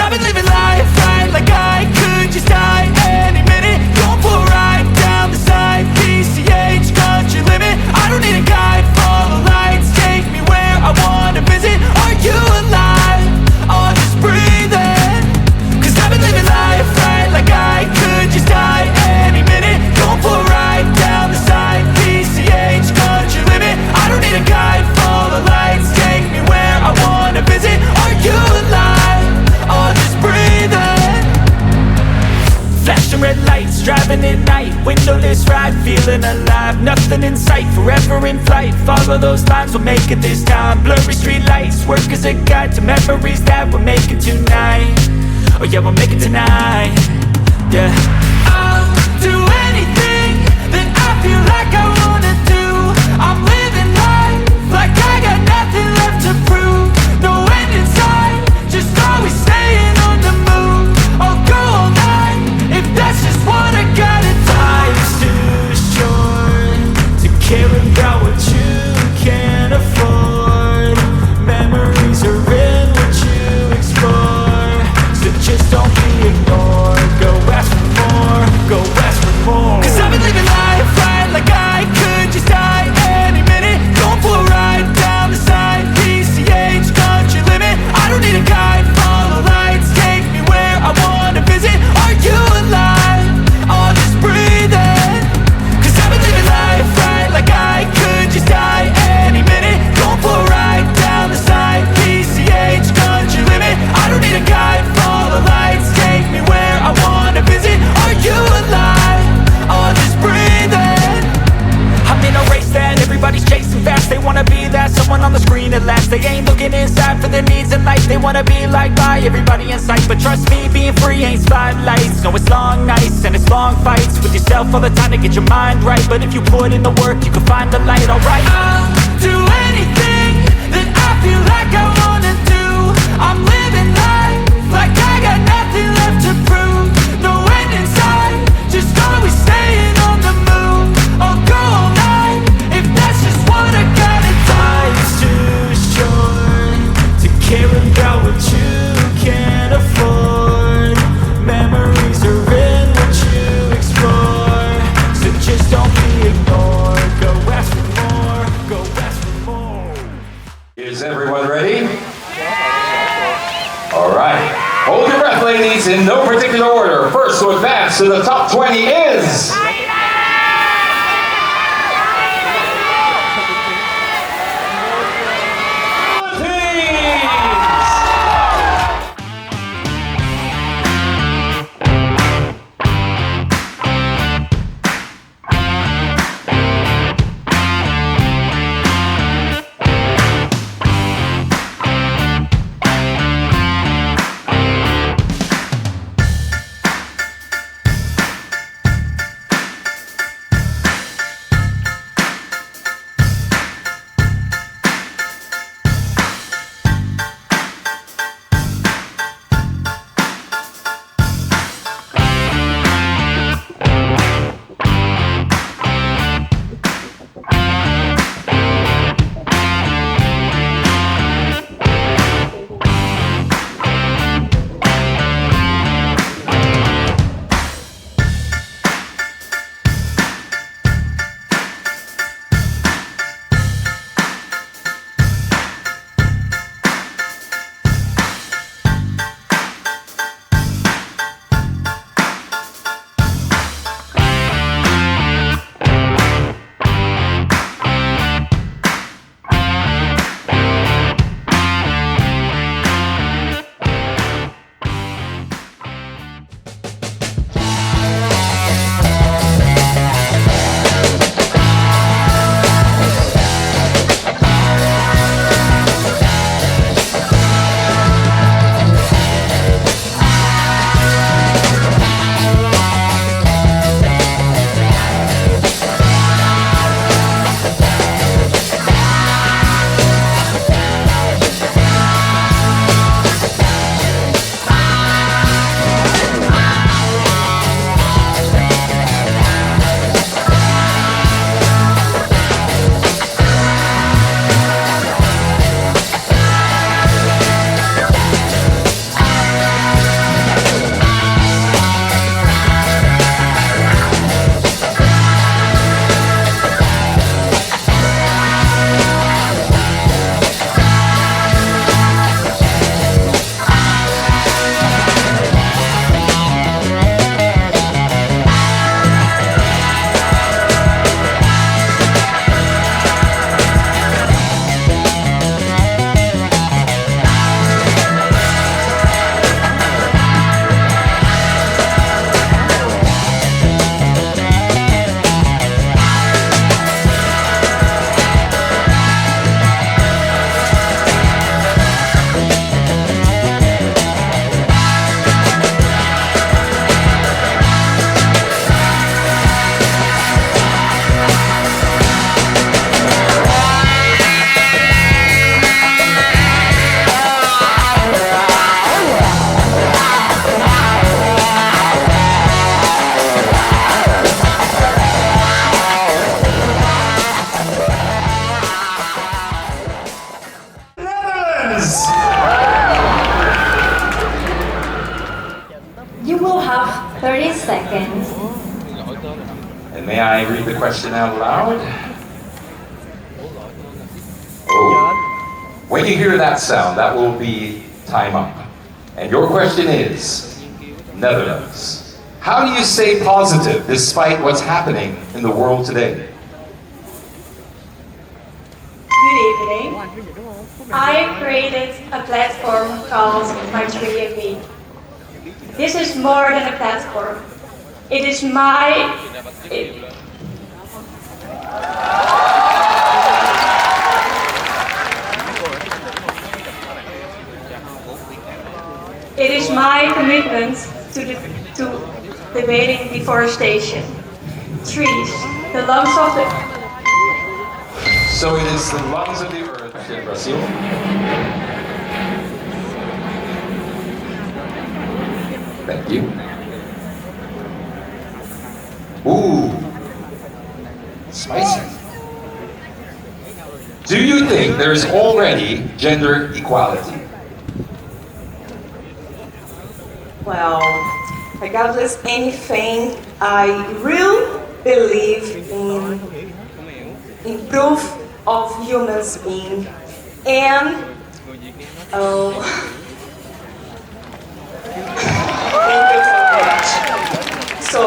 I've been living life right like I could just die any minute. Going for a ride down the side, PCH, country limit. I don't need a guide, follow lights, take me where I wanna visit. Are you alive? Or just breathing? Cause I've been living life right like I could just die any minute. Going for a ride down the side, PCH, country limit. I don't need a guide, follow lights, take me where I wanna visit. Are you alive? Or just breathing? Flashing red lights, driving at night, windowless ride, feeling alive. Nothing in sight, forever in flight. Follow those lines, we'll make it this time. Blurry street lights, work as a guide to memories that we're making tonight. Oh yeah, we'll make it tonight. Yeah. I'll do anything that I feel like I wanna do. I'm living life like I got nothing left to prove. No end in sight, just always staying on the move. I'll go all night if that's just what I gotta do. Life's too short to care about what you can't afford. Memories are in what you explore, so just don't be ignored. Go ask for more, go ask for more. Cause I've been living life right like I could just die any minute. Going for a ride down the side, PCH, country limit. I don't need a guide, follow lights, take me where I wanna visit. Are you alive? Or just breathing? Cause I've been living life right like I could just die any minute. Going for a ride down the side, PCH, country limit. I don't need a guide, follow lights, take me where I wanna visit. Are you alive? Or just breathing? I'm in a race that everybody's chasing fast. They wanna be that someone on the screen at last. They ain't looking inside for their needs in life. They wanna be liked by everybody in sight. But trust me, being free ain't spotlights. No, it's long nights and it's long fights with yourself all the time to get your mind right. But if you put in the work, you can find the light, alright. I'll do anything that I feel like I wanna do. I'm living life like I got nothing left to prove. No end in sight, just always staying on the move. I'll go all night if that's just what I gotta do. Life's too short to care about what you can't afford. Memories are in what you explore, so just don't be ignored. Go ask for more, go ask for more. Is everyone ready? All right. Hold your breath, ladies, in no particular order. First to advance to the top 20 is... Netherlands! You will have 30 seconds. And may I read the question out loud? Oh. When you hear that sound, that will be time up. And your question is, Netherlands. How do you stay positive despite what's happening in the world today? Good evening. I created a platform called My 3MB. This is more than a platform. It is my... It is my commitment to debating deforestation. Trees, the lungs of the... So it is the lungs of the earth in Brazil. Thank you. Ooh, spicy. Do you think there's already gender equality? Well, regardless anything, I really believe in improve of humans being and thank you so much. So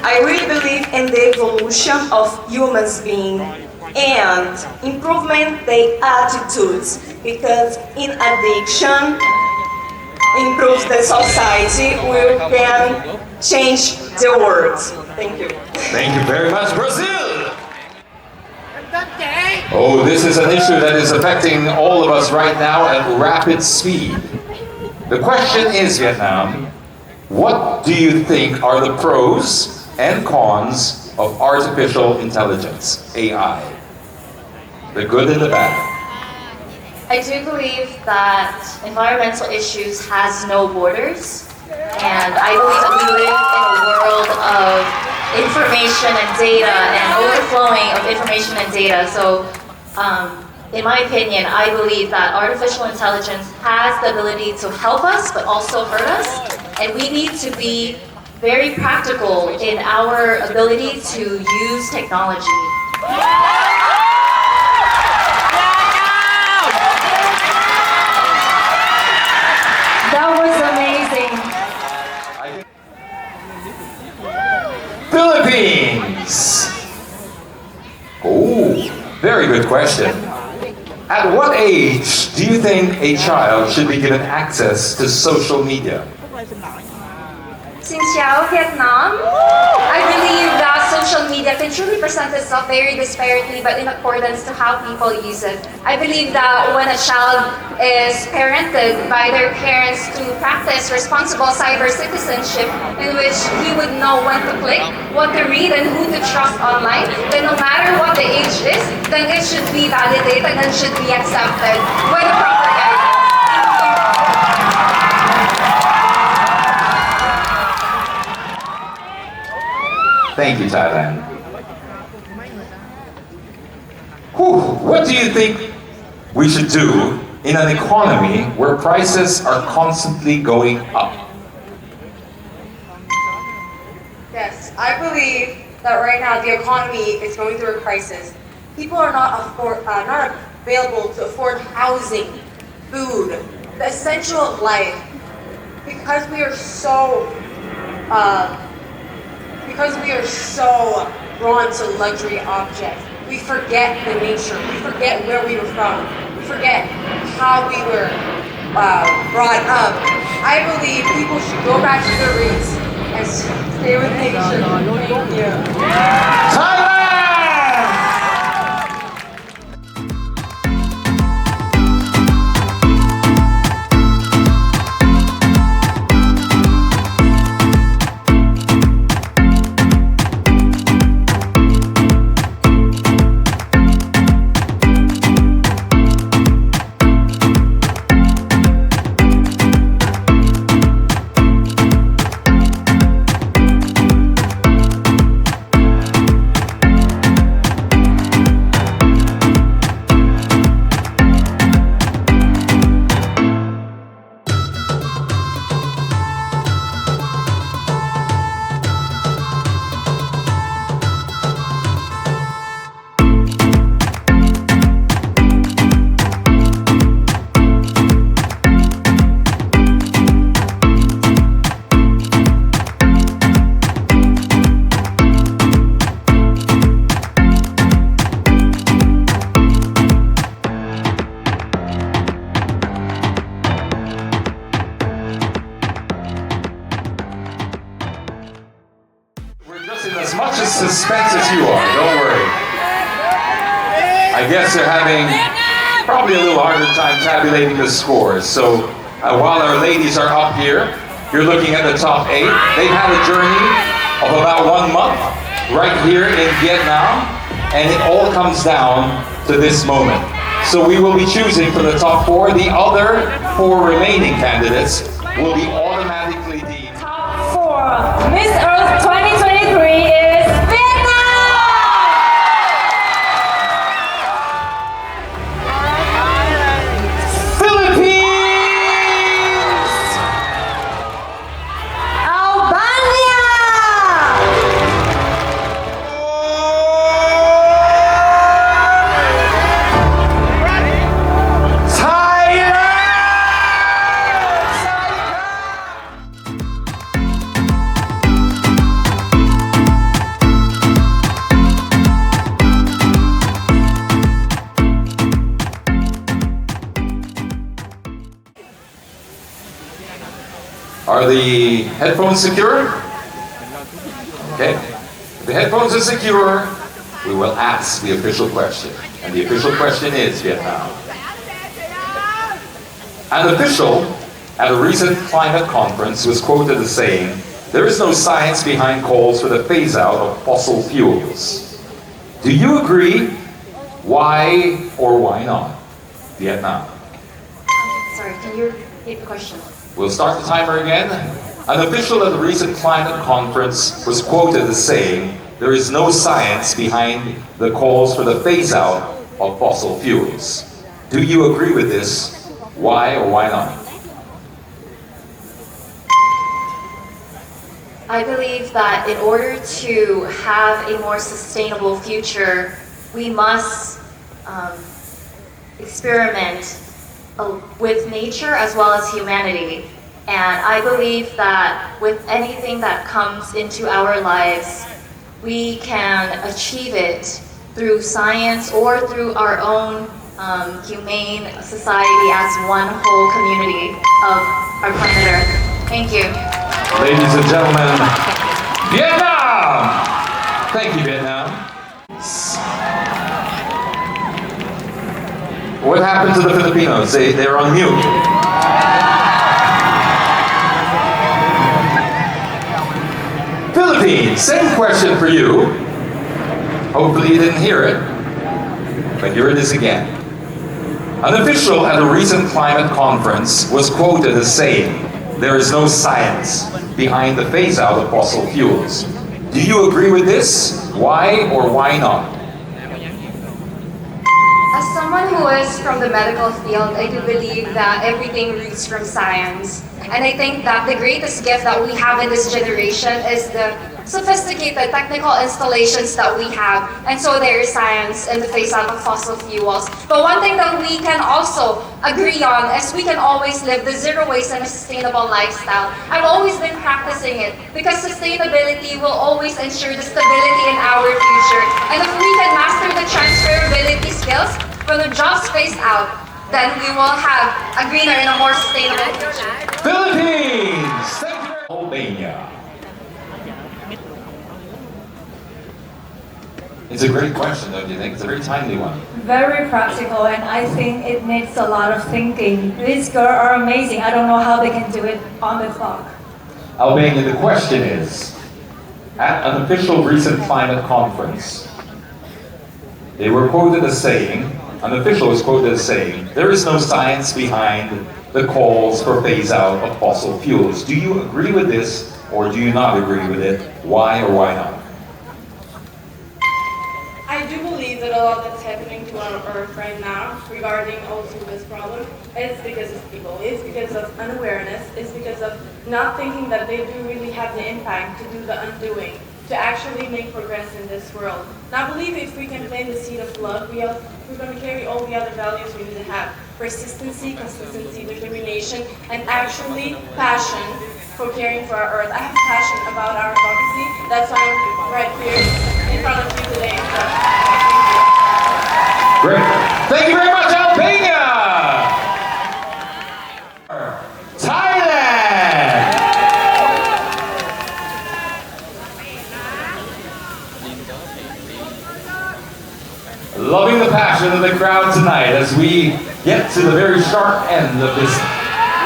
I really believe in the evolution of humans being and improvement their attitudes because in addiction improves the society, we can change the world. Thank you. Thank you very much, Brazil! Oh, this is an issue that is affecting all of us right now at rapid speed. The question is, Vietnam, what do you think are the pros and cons of artificial intelligence, AI? The good and the bad. I do believe that environmental issues has no borders, and I believe that we live in a world of information and data and overflowing of information and data. So, in my opinion, I believe that artificial intelligence has the ability to help us, but also hurt us, and we need to be very practical in our ability to use technology. That was amazing. Philippines! Oh, very good question. At what age do you think a child should be given access to social media? Xin chào Vietnam. I believe that social media can truly present itself very disparately, but in accordance to how people use it. I believe that when a child is parented by their parents to practice responsible cyber citizenship, in which he would know when to click, what to read, and who to trust online, then no matter what the age is, then it should be validated and should be accepted with the proper guidance. Thank you, Thailand. Whew, what do you think we should do in an economy where prices are constantly going up? Yes, I believe that right now the economy is going through a crisis. People are not available to afford housing, food, the essential of life, because we are so drawn to luxury objects. We forget the nature. We forget where we were from. We forget how we were brought up. I believe people should go back to their roots and stay with nature. Thank you. Thailand! as much as suspense as you are, don't worry. I guess they're having probably a little harder time tabulating the scores. So while our ladies are up here, you're looking at the top 8. They've had a journey of about 1 month right here in Vietnam, and it all comes down to this moment. So we will be choosing from the top 4. The other 4 remaining candidates will be automatically deemed. Top 4. Miss Earth 2023 is Vietnam! Philippines! Albania! Are the headphones secure? Okay. If the headphones are secure, we will ask the official question. And the official question is Vietnam. An official at a recent climate conference was quoted as saying, "There is no science behind calls for the phase out of fossil fuels." Do you agree? Why or why not? Vietnam. Sorry, can you repeat the question? We'll start the timer again. An official at a recent climate conference was quoted as saying, "There is no science behind the calls for the phase out of fossil fuels." Do you agree with this? Why or why not? I believe that in order to have a more sustainable future, we must experiment with nature as well as humanity. And I believe that with anything that comes into our lives, we can achieve it through science or through our own humane society as one whole community of our planet Earth. Thank you. Ladies and gentlemen, Vietnam! Thank you, Vietnam. What happened to the Filipinos? They're on mute. Philippines, same question for you. Hopefully you didn't hear it, but here it is again. An official at a recent climate conference was quoted as saying, "There is no science behind the phase out of fossil fuels." Do you agree with this? Why or why not? As someone who is from the medical field, I do believe that everything roots from science. And I think that the greatest gift that we have in this generation is the sophisticated technical installations that we have. And so there is science in the phase out of fossil fuels. But one thing that we can also agree on is we can always live the zero waste and a sustainable lifestyle. I've always been practicing it because sustainability will always ensure the stability in our future. And if we can master the transferability skills when the jobs phase out, then we will have a greener and a more sustainable future. Philippines! Thank you. Albania. It's a great question, don't you think? It's a very timely one. Very practical, and I think it needs a lot of thinking. These girls are amazing. I don't know how they can do it on the clock. Albania, the question is, at an official recent climate conference, they were quoted as saying, an official was quoted as saying, "There is no science behind the calls for phase out of fossil fuels." Do you agree with this or do you not agree with it? Why or why not? I do believe that a lot that's happening to our Earth right now regarding also this problem is because of people. It's because of unawareness. It's because of not thinking that they do really have the impact to do the undoing, to actually make progress in this world. And I believe if we can plant the seed of love, we're going to carry all the other values we need to have. Persistency, consistency, determination, and actually passion for caring for our Earth. I have passion about our advocacy. That's why I'm right here in front of you today. So, Great. Thank you very much, Albania! Thailand! the crowd tonight as we get to the very sharp end of this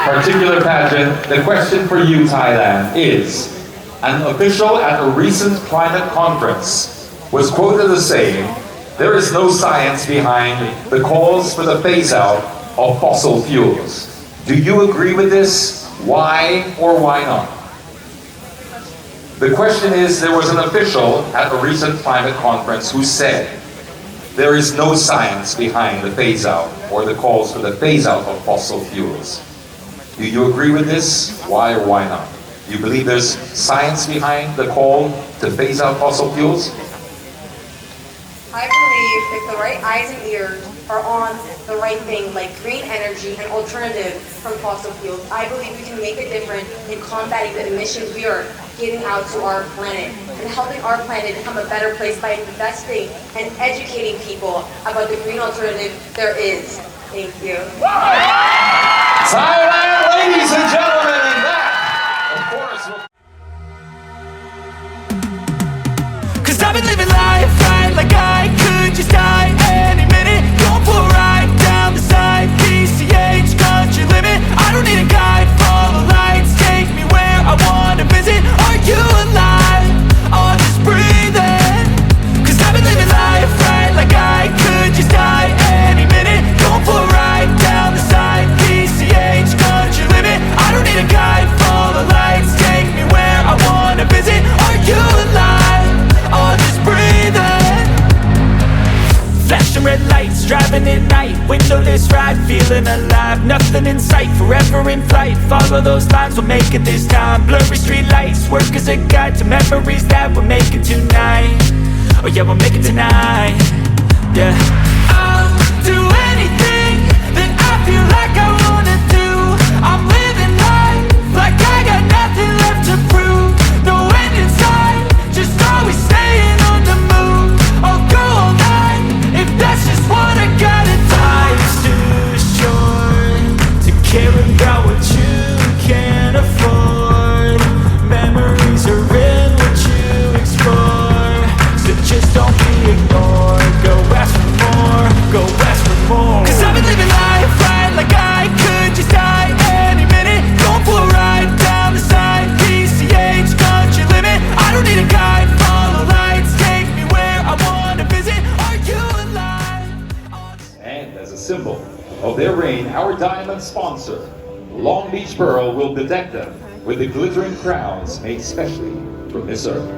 particular pageant. The question for you, Thailand, is an official at a recent climate conference was quoted as saying, "There is no science behind the calls for the phase-out of fossil fuels." Do you agree with this? Why or why not? The question is, there was an official at a recent climate conference who said, there is no science behind the phase-out or the calls for the phase-out of fossil fuels. Do you agree with this? Why or why not? You believe there's science behind the call to phase out fossil fuels? I believe if the right eyes and ears are on the right thing, like green energy and alternative from fossil fuels, I believe we can make a difference in combating the emissions we are getting out to our planet and helping our planet become a better place by investing and educating people about the green alternative there is. Thank you. Thailand, ladies and gentlemen, and that, of course, will... Cause I've been living life right like I could just die any minute. Going for a ride down the side, PCH country limit. I don't need a guide, follow lights, take me where I wanna visit. Are you alive? Or just breathing? Cause I've been living life right like I could just die any minute. Going for a ride down the side, PCH country limit. I don't need a guide, follow lights, take me where I wanna visit. Are you alive? Or just breathing? Flashing red lights, driving at night, windowless ride, feeling alive. Nothing in sight, forever in flight. Follow those lines, we'll make it this time. Blurry street lights, work as a guide to memories that we're making tonight. Oh yeah, we'll make it tonight. Yeah. I'll do anything that I feel like I wanna do. I'm living life like I got nothing left to prove. No end in sight, just always staying on the move. I'll go all night if that's just what I gotta do. Life's too short to care about what you can't afford. Memories are in what you explore, so just don't be ignored. Go ask for more, go ask for more. Cause I've been living life right like I could just die any minute. Going for a ride down the side, PCH country limit. I don't need a guide, follow lights, take me where I wanna visit. Are you alive? And as a symbol of their reign, our diamond sponsor, Long Beach Pearl, will bedeck them with the glittering crowns made specially for Miss Earth.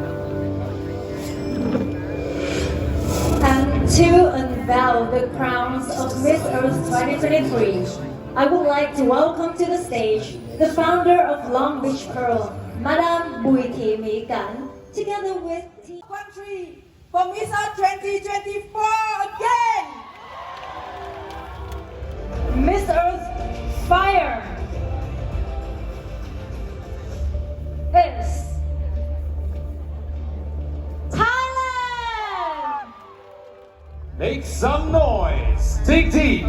And to unveil the crowns of Miss Earth 2023, I would like to welcome to the stage the founder of Long Beach Pearl, Madam Bùi Thị Mỹ Cảnh, together with country for Miss Earth 2024 again! Miss Earth Fire is Thailand! Make some noise. Dig deep.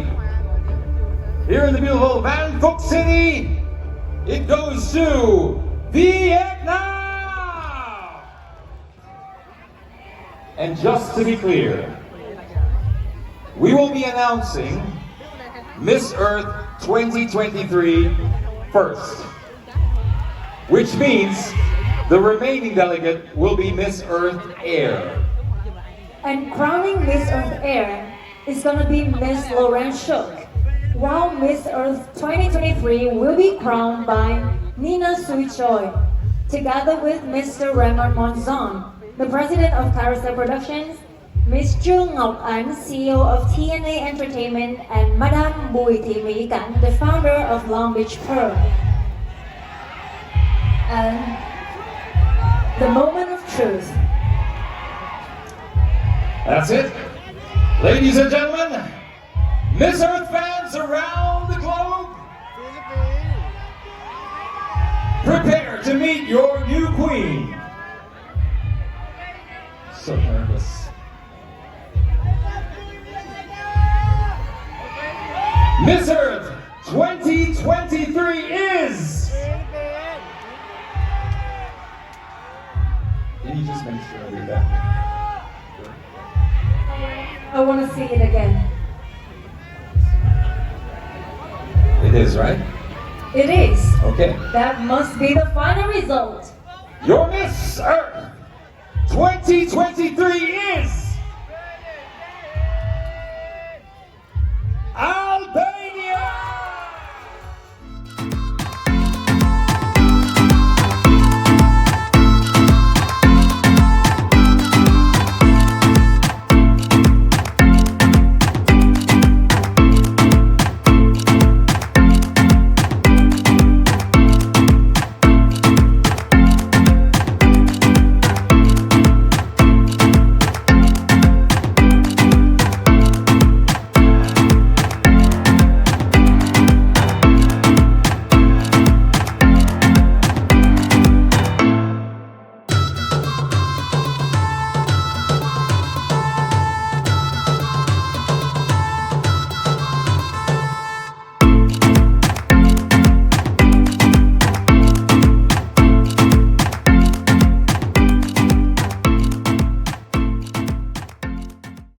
Here in the beautiful Bangkok City, it goes to Vietnam. And just to be clear, we will be announcing Miss Earth 2023 first, which means the remaining delegate will be Miss Earth Air. And crowning Miss Earth Air is gonna be Miss Lauren Shook, while Miss Earth 2023 will be crowned by Nina Sui Choi, together with Mr. Raymond Monzon, the president of Carousel Productions, Ms. Chu Ngọc Anh, CEO of TNA Entertainment, and Madame Bùi Thị Mỹ Cảnh, the founder of Long Beach Pearl. And the moment of truth. That's it. Ladies and gentlemen, Miss Earth fans around the globe, prepare to meet your new queen. So nervous. Miss Earth 2023 is... Can you just make sure I read that? I want to see it again. It is, right? It is. Okay. That must be the final result. Your Miss Earth 2023 is